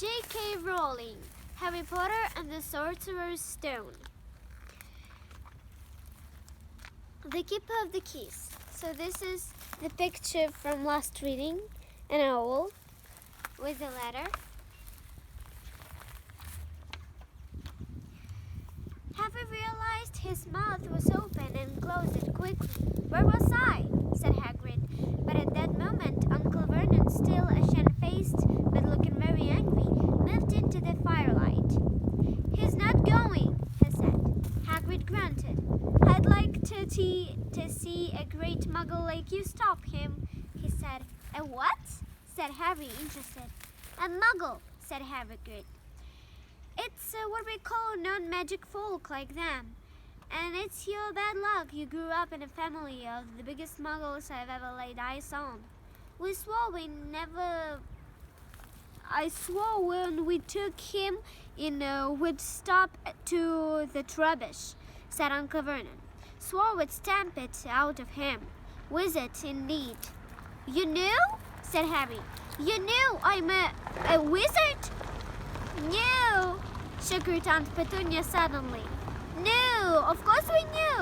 J.K. Rowling, Harry Potter and the Sorcerer's Stone. The Keeper of the Keys. So this is the picture from last reading, an owl with a letter. Harry realized his mouth was open and closed it quickly. "Where was I?" said Hagrid. But at that moment, Uncle Vernon, still ashen-faced but looking very angry, moved into the firelight. "He's not going," he said. Hagrid grunted. "I'd like to see a great muggle like you stop him," he said. "A what?" said Harry, interested. "A muggle," said Hagrid. "It's what we call non-magic folk like them. And it's your bad luck you grew up in a family of the biggest muggles I've ever laid eyes on. We swore we never... I swore when we took him in we'd stop to the rubbish," said Uncle Vernon. "Swore we'd stamp it out of him. Wizard, indeed." "You knew?" said Harry. "You knew I'm a wizard?" "No," shook Aunt Petunia suddenly. "No, of course we knew.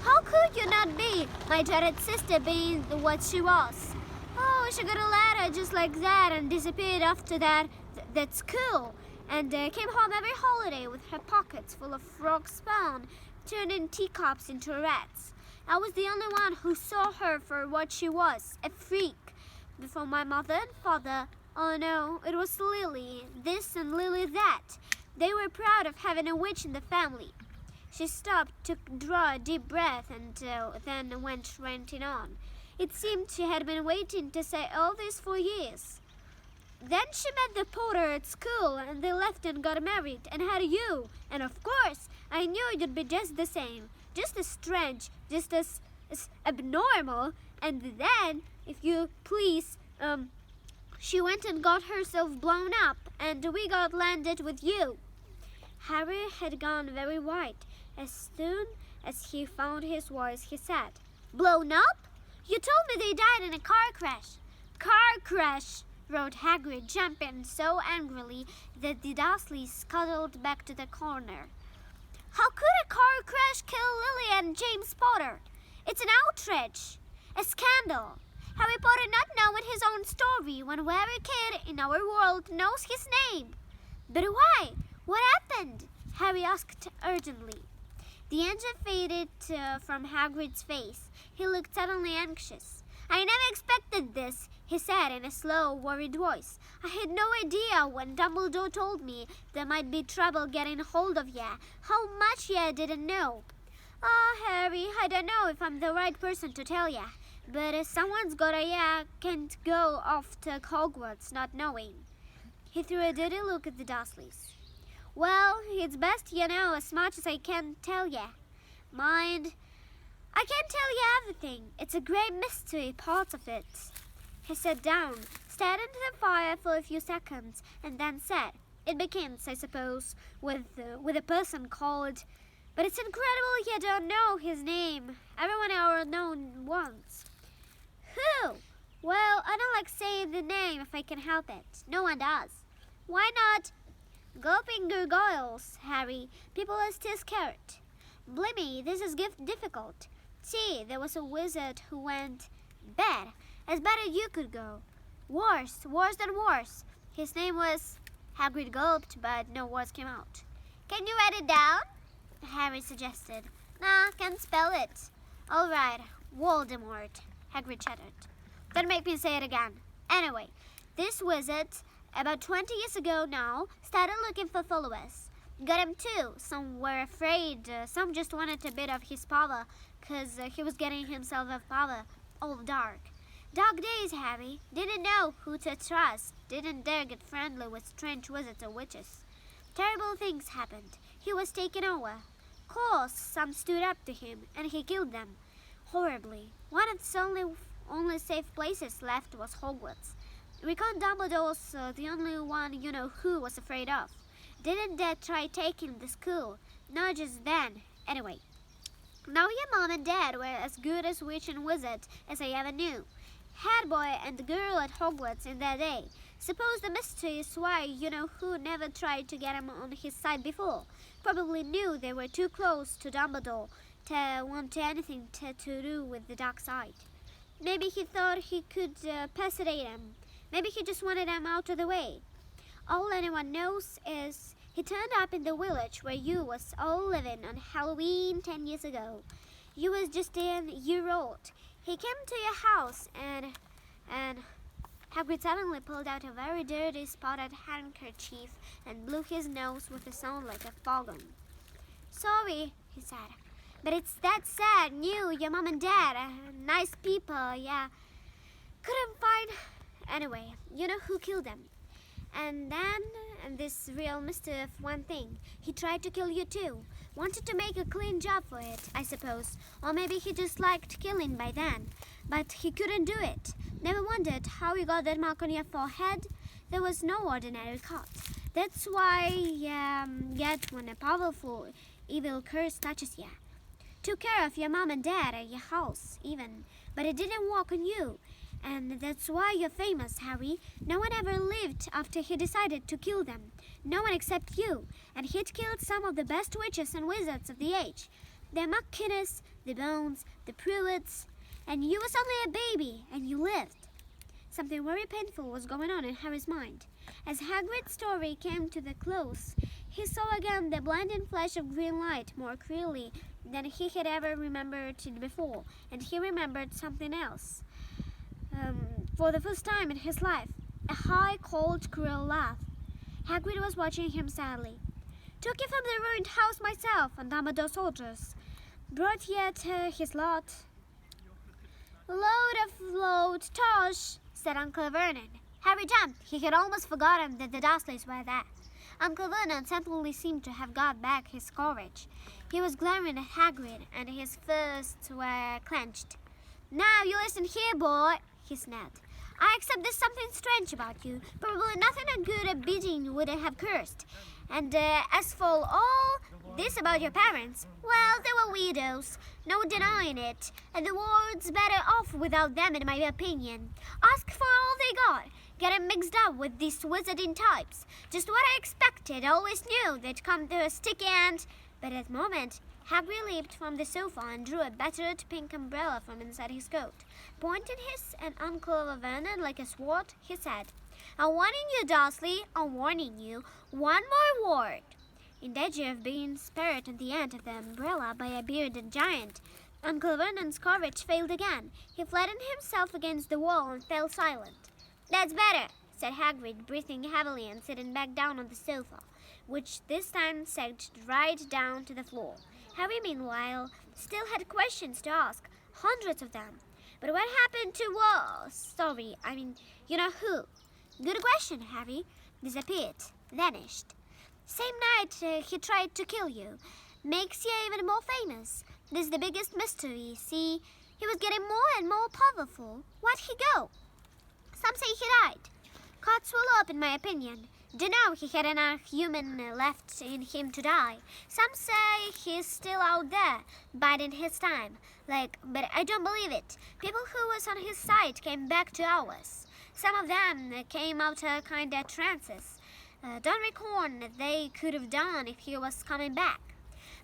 How could you not be, my dreaded sister being what she was? Oh, she got a letter just like that and disappeared after that school, and came home every holiday with her pockets full of frog spawn, turning teacups into rats. I was the only one who saw her for what she was, a freak. Before my mother and father, oh no, it was Lily this and Lily that. They were proud of having a witch in the family." She stopped to draw a deep breath and then went ranting on. It seemed she had been waiting to say all this for years. "Then she met the Potter at school, and they left and got married and had you. And of course, I knew you'd be just the same, just as strange, just as abnormal. And then, if you please, she went and got herself blown up, and we got landed with you." Harry had gone very white. As soon as he found his voice, he said, "Blown up? You told me they died in a car crash." "Car crash," wrote Hagrid, jumping so angrily that the Dursleys scuttled back to the corner. "How could a car crash kill Lily and James Potter? It's an outrage, a scandal. Harry Potter not knowing his own story when every kid in our world knows his name." "But why? What happened?" Harry asked urgently. The anger faded from Hagrid's face. He looked suddenly anxious. "I never expected this," he said in a slow, worried voice. "I had no idea when Dumbledore told me there might be trouble getting hold of ya. How much ya didn't know." "Oh, Harry, I don't know if I'm the right person to tell ya. But someone's gotta can't go off to Hogwarts not knowing." He threw a dirty look at the Dursleys. "Well, it's best you know as much as I can tell ya. Mind, I can't tell you everything. It's a great mystery, parts of it." He sat down, stared into the fire for a few seconds, and then said, "It begins, I suppose, with a person called... But it's incredible you don't know his name. Everyone ever known once." "Who?" "Well, I don't like saying the name if I can help it. No one does." "Why not?" "Gulping gargoyles, Harry. People are still scared." "Blimey, this is difficult. See, there was a wizard who went bad, as bad as you could go. Worse than worse. His name was..." Hagrid gulped, but no words came out. "Can you write it down?" Harry suggested. "Nah, can't spell it." "All right, Voldemort," Hagrid chattered. "Don't make me say it again. Anyway, this wizard, about 20 years ago now, started looking for followers. Got him too. Some were afraid. Some just wanted a bit of his power, 'cause he was getting himself of power. All dark. Dark days, Harry. Didn't know who to trust. Didn't dare get friendly with strange wizards or witches. Terrible things happened. He was taken over. Course, some stood up to him, and he killed them. Horribly. One of the only safe places left was Hogwarts. Recon Dumbledore's the only one you know who was afraid of. Didn't dare try taking the school. Not just then. Anyway, now your mom and dad were as good as witch and wizard as I ever knew. head boy and girl at Hogwarts in their day. Suppose the mystery is why you-know-who never tried to get him on his side before. Probably knew they were too close to Dumbledore to want anything to do with the dark side. Maybe he thought he could persuade him. Maybe he just wanted him out of the way. All anyone knows is he turned up in the village where you was all living on Halloween 10 years ago. You was just a year old. He came to your house and Hagrid suddenly pulled out a very dirty spotted handkerchief and blew his nose with a sound like a foghorn. Sorry, he said, but it's that sad. Your mom and dad, nice people, yeah. Couldn't find... Anyway, you know who killed them. And then, this real mystery of one thing. He tried to kill you too. Wanted to make a clean job for it, I suppose. Or maybe he just liked killing by then. But he couldn't do it. Never wondered how you got that mark on your forehead? There was no ordinary cut. That's why yet when a powerful evil curse touches you. Took care of your mom and dad at your house, even. But it didn't work on you. And that's why you're famous, Harry. No one ever lived after he decided to kill them. No one except you. And he'd killed some of the best witches and wizards of the age. The McKinnis, the Bones, the Pruitts. And you was only a baby, and you lived. Something very painful was going on in Harry's mind. As Hagrid's story came to the close, he saw again the blinding flash of green light more clearly than he had ever remembered it before, and he remembered something else. For the first time in his life, a high, cold, cruel laugh. Hagrid was watching him sadly. Took you from the ruined house myself and Dumbledore's soldiers. Brought yet his lot. Load of load, Tosh, said Uncle Vernon. Harry jumped. He had almost forgotten that the Dursleys were there. Uncle Vernon suddenly seemed to have got back his courage. He was glaring at Hagrid, and his fists were clenched. Now you listen here, boy, he snapped. I accept there's something strange about you. Probably nothing as good a beating would have cursed. And as for all this about your parents, well, they were widows. No denying it. And the world's better off without them, in my opinion. Ask for all they got. Getting mixed up with these wizarding types. Just what I expected. Always knew they'd come to a sticky end. But at the moment, Hagrid leaped from the sofa and drew a battered pink umbrella from inside his coat. Pointing his and Uncle Vernon like a sword, he said, I'm warning you, Dursley, I'm warning you. One more word. In danger of being spared at the end of the umbrella by a bearded giant, Uncle Vernon's courage failed again. He flattened himself against the wall and fell silent. That's better, said Hagrid, breathing heavily and sitting back down on the sofa, which this time sagged right down to the floor. Harry, meanwhile, still had questions to ask, hundreds of them. But what happened to you know who? Good question, Harry. Disappeared. Vanished. Same night he tried to kill you. Makes you even more famous. This is the biggest mystery, see? He was getting more and more powerful. Where'd he go? Some say he died. Caught swallow up, in my opinion. Dunno he had enough human left in him to die. Some say he's still out there, biding his time. But I don't believe it. People who was on his side came back to ours. Some of them came out kinda trances. Don't reckon they could have done if he was coming back.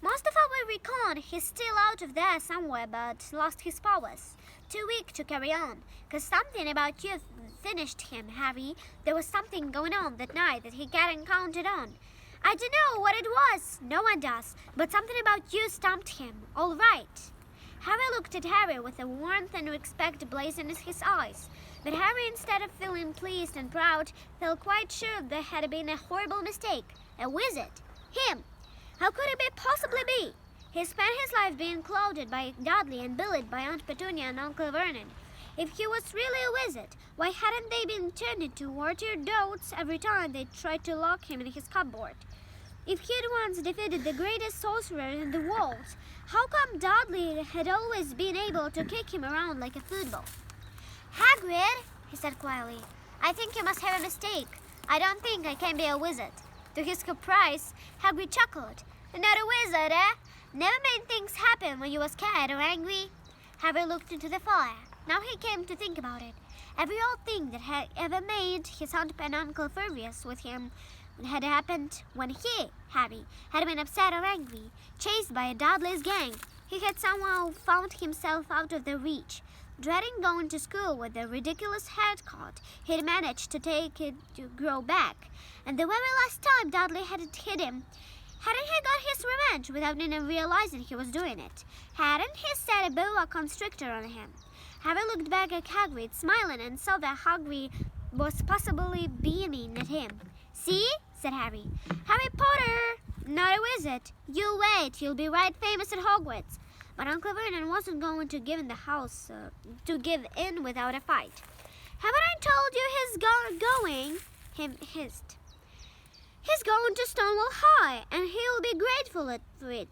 Most of our reckon he's still out of there somewhere, but lost his powers. Too weak to carry on. 'Cause something about you finished him, Harry. There was something going on that night that he hadn't counted on. I don't know what it was. No one does. But something about you stumped him. All right. Harry looked at Harry with a warmth and respect blazing in his eyes. But Harry, instead of feeling pleased and proud, felt quite sure there had been a horrible mistake. A wizard. Him. How could it possibly be? He spent his life being clothed by Dudley and bullied by Aunt Petunia and Uncle Vernon. If he was really a wizard, why hadn't they been turned into water dots every time they tried to lock him in his cupboard? If he'd once defeated the greatest sorcerer in the world, how come Dudley had always been able to kick him around like a football? Hagrid, he said quietly, I think you must have a mistake. I don't think I can be a wizard. To his surprise, Hagrid chuckled. Not a wizard, eh? Never made things happen when you were scared or angry? Harry looked into the fire. Now he came to think about it. Every old thing that had ever made his aunt and uncle furious with him had happened when he, Harry, had been upset or angry, chased by a Dudley's gang. He had somehow found himself out of their reach. Dreading going to school with the ridiculous haircut he'd managed to take it to grow back, and the very last time Dudley had hit him, hadn't he got his revenge without even realizing he was doing it? Hadn't he set a boa constrictor on him? Harry looked back at Hagrid, smiling, and saw that Hagrid was possibly beaming at him. "See?" said Harry. "Harry Potter! Not a wizard. You wait, you'll be right famous at Hogwarts." But Uncle Vernon wasn't going to give in without a fight. "Haven't I told you he's going?" Him hissed. "He's going to Stonewall High, and he'll be grateful for it.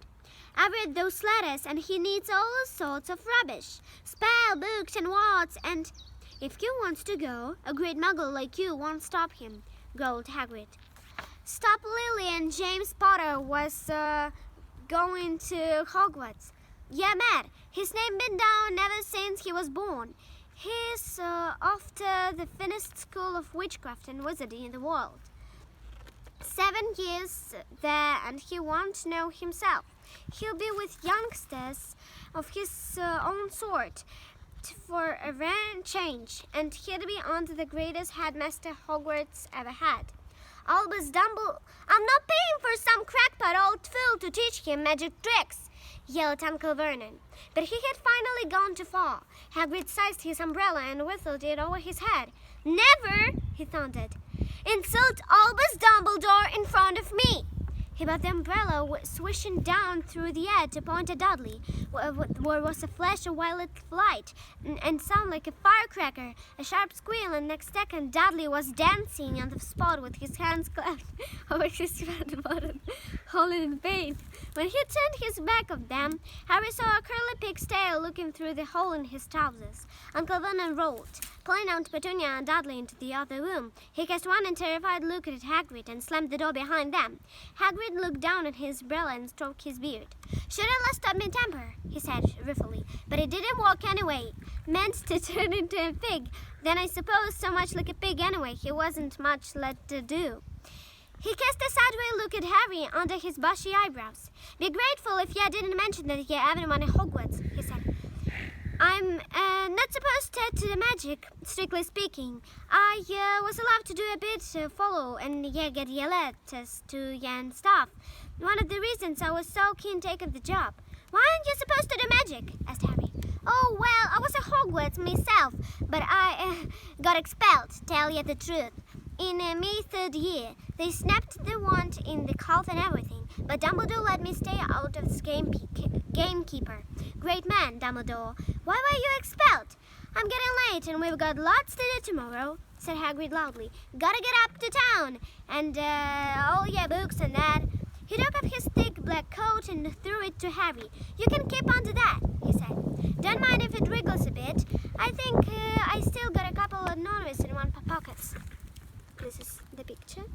I've read those letters, and he needs all sorts of rubbish. Spell books and warts, and if he wants to go, a great muggle like you won't stop him," growled Hagrid. "Stop Lily and James Potter was going to Hogwarts. Yeah, mad. His name been down ever since he was born. He's off to the finest school of witchcraft and wizardry in the world. 7 years there, and he won't know himself. He'll be with youngsters of his own sort for a rare change, and he'll be under the greatest headmaster Hogwarts ever had. Albus Dumbledore, I'm not paying for some crackpot old fool to teach him magic tricks," yelled Uncle Vernon. But he had finally gone too far. Hagrid seized his umbrella and whistled it over his head. "Never," he thundered, "insult Albus Dumbledore in front of me." He brought the umbrella swishing down through the air to point at Dudley, where was a flash of violet light and sound like a firecracker, a sharp squeal, and next second Dudley was dancing on the spot with his hands clasped over his fat bottom, holding in pain. When he turned his back on them, Harry saw a curly pig's tail looking through the hole in his trousers. Uncle Vernon rolled, pulling Aunt Petunia and Dudley into the other room. He cast one terrified look at Hagrid and slammed the door behind them. Hagrid looked down at his umbrella and stroked his beard. "Shouldn't let stop me temper," he said ruefully, "but it didn't work anyway. Meant to turn into a pig. Then I suppose so much like a pig anyway, he wasn't much let to do." He cast a sideways look at Harry under his bushy eyebrows. "Be grateful if you didn't mention that you're everyone at Hogwarts," he said. "I'm not supposed to add to the magic, strictly speaking. I was allowed to do a bit follow and get your letters to you and stuff. One of the reasons I was so keen taking the job." "Why aren't you supposed to do magic?" asked Harry. "Oh, well, I was at Hogwarts myself, but I got expelled, tell you the truth. In me 3rd year, they snapped the wand in the cult and everything, but Dumbledore let me stay out of this gamekeeper. Great man, Dumbledore. Why were you expelled?" "I'm getting late, and we've got lots to do tomorrow," said Hagrid loudly. "Gotta get up to town, and all your books and that." He took up his thick black coat and threw it to Harry. "You can keep onto that," he said. "Don't mind if it wriggles a bit. I think I still got a couple of novices in one pockets." This is the picture.